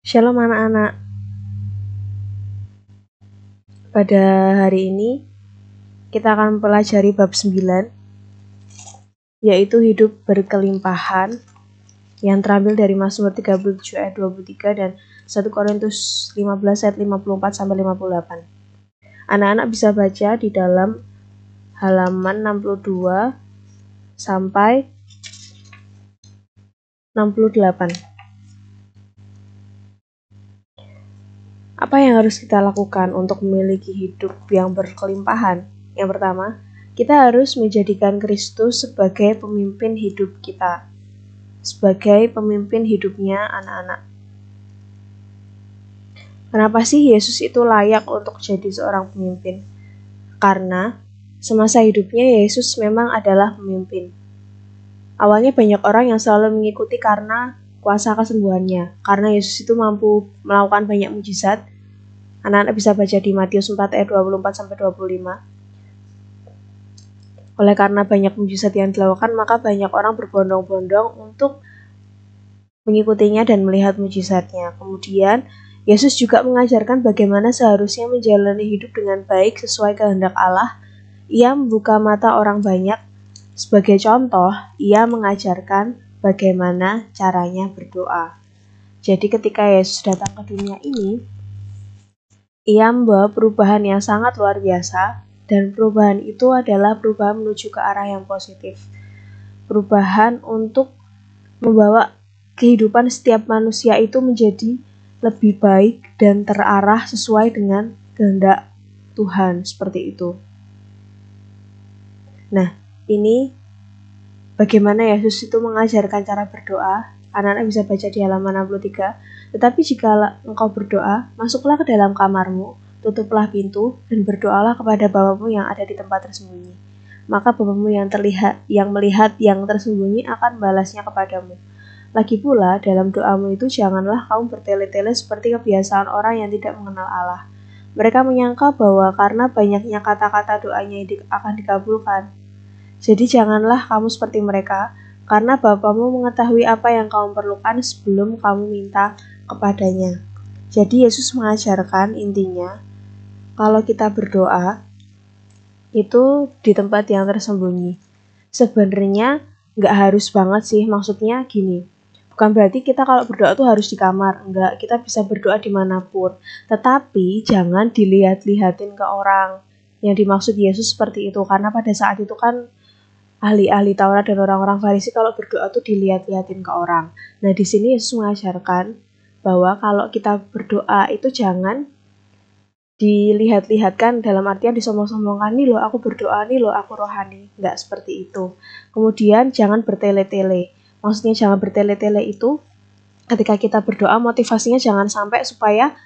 Shalom anak-anak. Pada hari ini kita akan mempelajari bab 9, yaitu hidup berkelimpahan, yang terambil dari Mazmur 37 ayat 23 dan 1 Korintus 15 ayat 54 sampai 58. Anak-anak bisa baca di dalam halaman 62 sampai 68. Apa yang harus kita lakukan untuk memiliki hidup yang berkelimpahan? Yang pertama, kita harus menjadikan Kristus sebagai pemimpin hidup kita, sebagai pemimpin hidupnya anak-anak. Kenapa sih Yesus itu layak untuk jadi seorang pemimpin? Karena semasa hidupnya Yesus memang adalah pemimpin. Awalnya banyak orang yang selalu mengikuti karena kuasa kesembuhannya, karena Yesus itu mampu melakukan banyak mujizat. Anak-anak bisa baca di Matius 4 ayat 24-25. Oleh karena banyak mujizat yang dilakukan, maka banyak orang berbondong-bondong untuk mengikutinya dan melihat mujizatnya. Kemudian, Yesus juga mengajarkan bagaimana seharusnya menjalani hidup dengan baik sesuai kehendak Allah. Ia membuka mata orang banyak. Sebagai contoh, ia mengajarkan bagaimana caranya berdoa. Jadi ketika Yesus datang ke dunia ini, ia membawa perubahan yang sangat luar biasa, dan perubahan itu adalah perubahan menuju ke arah yang positif. Perubahan untuk membawa kehidupan setiap manusia itu menjadi lebih baik dan terarah sesuai dengan kehendak Tuhan, seperti itu. Nah, ini bagaimana Yesus itu mengajarkan cara berdoa. Anak-anak bisa baca di halaman 63. Tetapi jika engkau berdoa, masuklah ke dalam kamarmu, tutuplah pintu, dan berdoalah kepada Bapamu yang ada di tempat tersembunyi. Maka Bapamu yang melihat yang tersembunyi akan membalasnya kepadamu. Lagi pula, dalam doamu itu janganlah kamu bertele-tele seperti kebiasaan orang yang tidak mengenal Allah. Mereka menyangka bahwa karena banyaknya kata-kata doanya akan dikabulkan. Jadi janganlah kamu seperti mereka, karena Bapamu mengetahui apa yang kamu perlukan sebelum kamu minta kepadanya. Jadi Yesus mengajarkan intinya, kalau kita berdoa, itu di tempat yang tersembunyi. Sebenarnya nggak harus banget sih, maksudnya gini. Bukan berarti kita kalau berdoa tuh harus di kamar, enggak, kita bisa berdoa dimanapun. Tetapi jangan dilihat-lihatin ke orang. Yang dimaksud Yesus seperti itu, karena pada saat itu kan ahli-ahli Taurat dan orang-orang Farisi kalau berdoa tuh dilihat-lihatin ke orang. Nah, di sini Yesus mengajarkan bahwa kalau kita berdoa itu jangan dilihat-lihatkan, dalam artian disombong-sombongkan, nih loh aku berdoa, nih loh aku rohani. Nggak seperti itu. Kemudian jangan bertele-tele. Maksudnya jangan bertele-tele itu ketika kita berdoa, motivasinya jangan sampai supaya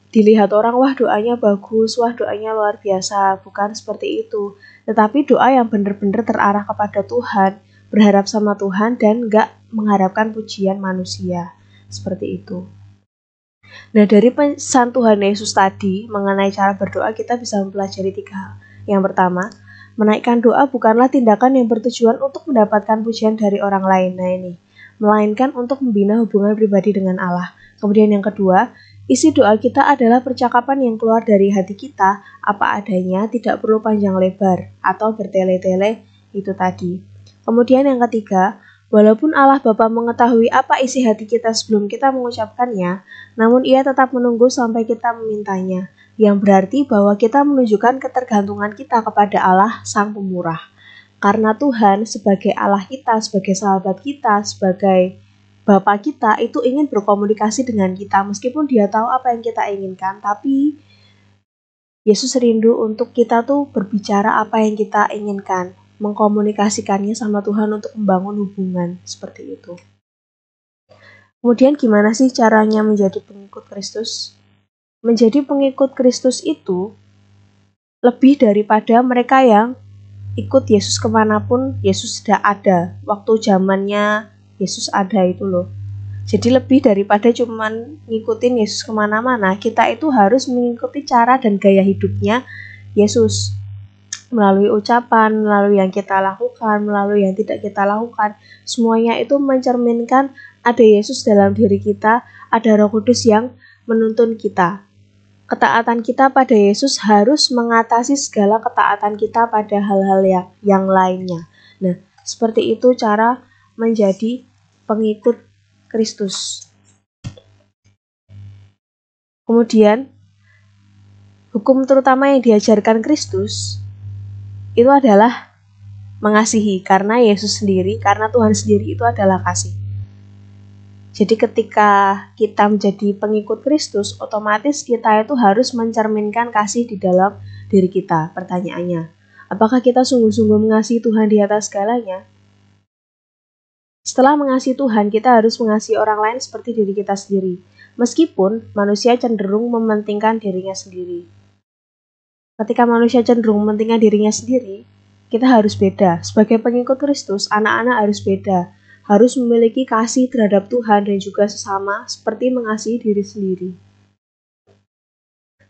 dilihat orang, wah doanya bagus, wah doanya luar biasa. Bukan seperti itu. Tetapi doa yang benar-benar terarah kepada Tuhan, berharap sama Tuhan, dan nggak mengharapkan pujian manusia. Seperti itu. Nah, dari pesan Tuhan Yesus tadi mengenai cara berdoa, kita bisa mempelajari 3 hal. Yang pertama, menaikkan doa bukanlah tindakan yang bertujuan untuk mendapatkan pujian dari orang lain. Nah ini, melainkan untuk membina hubungan pribadi dengan Allah. Kemudian yang kedua, isi doa kita adalah percakapan yang keluar dari hati kita, apa adanya, tidak perlu panjang lebar atau bertele-tele itu tadi. Kemudian yang ketiga, walaupun Allah Bapa mengetahui apa isi hati kita sebelum kita mengucapkannya, namun Ia tetap menunggu sampai kita memintanya, yang berarti bahwa kita menunjukkan ketergantungan kita kepada Allah Sang Pemurah. Karena Tuhan sebagai Allah kita, sebagai sahabat kita, sebagai Bapa kita itu ingin berkomunikasi dengan kita, meskipun Dia tahu apa yang kita inginkan, tapi Yesus rindu untuk kita tuh berbicara apa yang kita inginkan, mengkomunikasikannya sama Tuhan untuk membangun hubungan seperti itu. Kemudian gimana sih caranya menjadi pengikut Kristus? Menjadi pengikut Kristus itu lebih daripada mereka yang ikut Yesus kemanapun Yesus sudah ada. Waktu zamannya Yesus ada itu loh. Jadi lebih daripada cuman ngikutin Yesus kemana-mana, kita itu harus mengikuti cara dan gaya hidupnya Yesus. melalui ucapan, melalui yang kita lakukan, melalui yang tidak kita lakukan. Semuanya itu mencerminkan ada Yesus dalam diri kita, ada Roh Kudus yang menuntun kita. Ketaatan kita pada Yesus harus mengatasi segala ketaatan kita pada hal-hal yang lainnya. Nah, seperti itu cara menjadi pengikut Kristus. Kemudian, hukum terutama yang diajarkan Kristus itu adalah mengasihi, karena Yesus sendiri, karena Tuhan sendiri itu adalah kasih. Jadi ketika kita menjadi pengikut Kristus, otomatis kita itu harus mencerminkan kasih di dalam diri kita. Pertanyaannya, apakah kita sungguh-sungguh mengasihi Tuhan di atas segalanya? Setelah mengasihi Tuhan, kita harus mengasihi orang lain seperti diri kita sendiri. Meskipun manusia cenderung mementingkan dirinya sendiri. Ketika manusia cenderung mementingkan dirinya sendiri, kita harus beda. Sebagai pengikut Kristus, anak-anak harus beda. Harus memiliki kasih terhadap Tuhan dan juga sesama seperti mengasihi diri sendiri.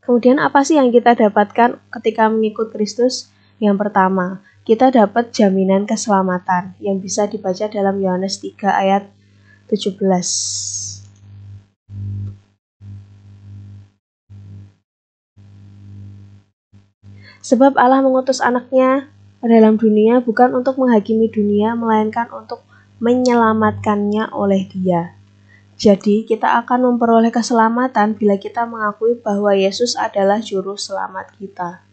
Kemudian apa sih yang kita dapatkan ketika mengikut Kristus? Yang pertama, kita dapat jaminan keselamatan yang bisa dibaca dalam Yohanes 3 ayat 17. Sebab Allah mengutus anaknya dalam dunia bukan untuk menghakimi dunia, melainkan untuk menyelamatkannya oleh Dia. Jadi, kita akan memperoleh keselamatan bila kita mengakui bahwa Yesus adalah juru selamat kita.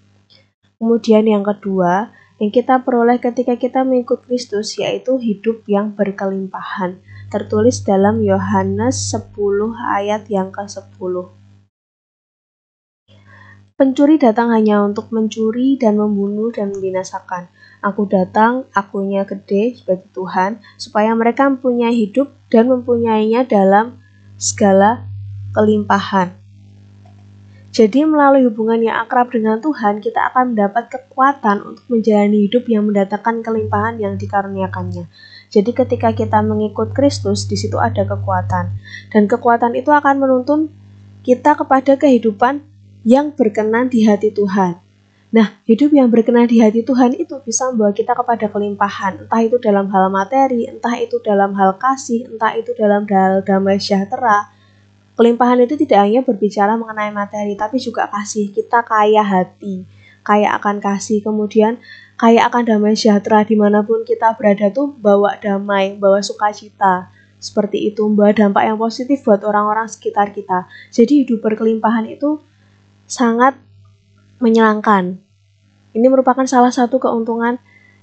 Kemudian yang kedua, yang kita peroleh ketika kita mengikut Kristus yaitu hidup yang berkelimpahan. Tertulis dalam Yohanes 10 ayat yang ke-10. Pencuri datang hanya untuk mencuri dan membunuh dan membinasakan. Aku datang, akunya gede bagi Tuhan, supaya mereka mempunyai hidup dan mempunyainya dalam segala kelimpahan. Jadi melalui hubungan yang akrab dengan Tuhan, kita akan mendapat kekuatan untuk menjalani hidup yang mendatangkan kelimpahan yang dikaruniakannya. Jadi ketika kita mengikut Kristus, di situ ada kekuatan. Dan kekuatan itu akan menuntun kita kepada kehidupan yang berkenan di hati Tuhan. Nah, hidup yang berkenan di hati Tuhan itu bisa membawa kita kepada kelimpahan, entah itu dalam hal materi, entah itu dalam hal kasih, entah itu dalam hal damai sejahtera. Kelimpahan itu tidak hanya berbicara mengenai materi, tapi juga kasih. Kita kaya hati, kaya akan kasih, kemudian kaya akan damai sejahtera. Dimanapun kita berada tuh bawa damai, bawa sukacita. Seperti itu, membawa dampak yang positif buat orang-orang sekitar kita. Jadi hidup berkelimpahan itu sangat menyenangkan. Ini merupakan salah satu keuntungan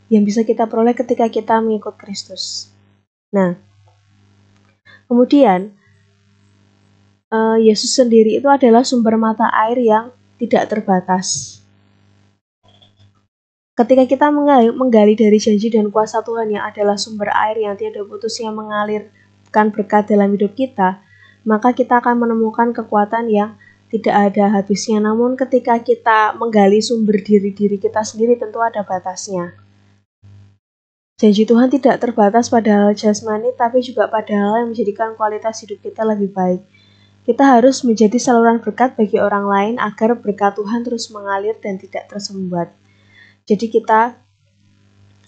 yang bisa kita peroleh ketika kita mengikut Kristus. Nah, kemudian Yesus sendiri itu adalah sumber mata air yang tidak terbatas. Ketika kita menggali dari janji dan kuasa Tuhan yang adalah sumber air yang tiada putusnya mengalirkan berkat dalam hidup kita, maka kita akan menemukan kekuatan yang tidak ada habisnya. Namun ketika kita menggali sumber diri kita sendiri, tentu ada batasnya. Janji Tuhan tidak terbatas pada hal jasmani, tapi juga pada hal yang menjadikan kualitas hidup kita lebih baik. Kita harus menjadi saluran berkat bagi orang lain agar berkat Tuhan terus mengalir dan tidak tersumbat. Jadi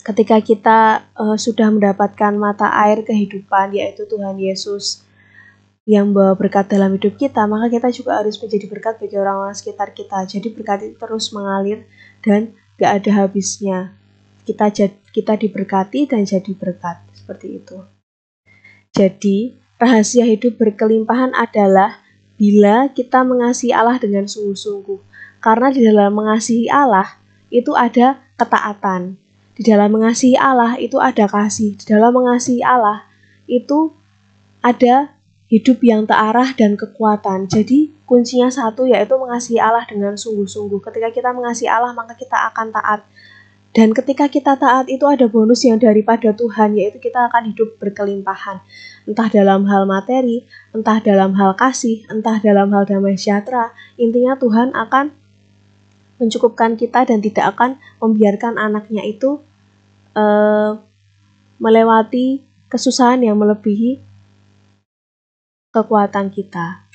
ketika kita sudah mendapatkan mata air kehidupan, yaitu Tuhan Yesus, yang membawa berkat dalam hidup kita, maka kita juga harus menjadi berkat bagi orang-orang sekitar kita. Jadi berkat itu terus mengalir dan gak ada habisnya. Kita diberkati dan jadi berkat, seperti itu. Jadi rahasia hidup berkelimpahan adalah bila kita mengasihi Allah dengan sungguh-sungguh. Karena di dalam mengasihi Allah itu ada ketaatan. Di dalam mengasihi Allah itu ada kasih. Di dalam mengasihi Allah itu ada hidup yang terarah dan kekuatan. Jadi kuncinya satu, yaitu mengasihi Allah dengan sungguh-sungguh. Ketika kita mengasihi Allah, maka kita akan taat. Dan ketika kita taat itu ada bonus yang daripada Tuhan, yaitu kita akan hidup berkelimpahan. Entah dalam hal materi, entah dalam hal kasih, entah dalam hal damai sejahtera. Intinya Tuhan akan mencukupkan kita dan tidak akan membiarkan anaknya itu melewati kesusahan yang melebihi kekuatan kita.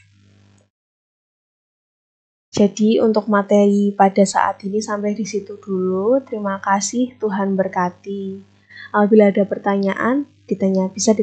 Jadi untuk materi pada saat ini sampai di situ dulu. Terima kasih, Tuhan berkati. Apabila ada pertanyaan, bisa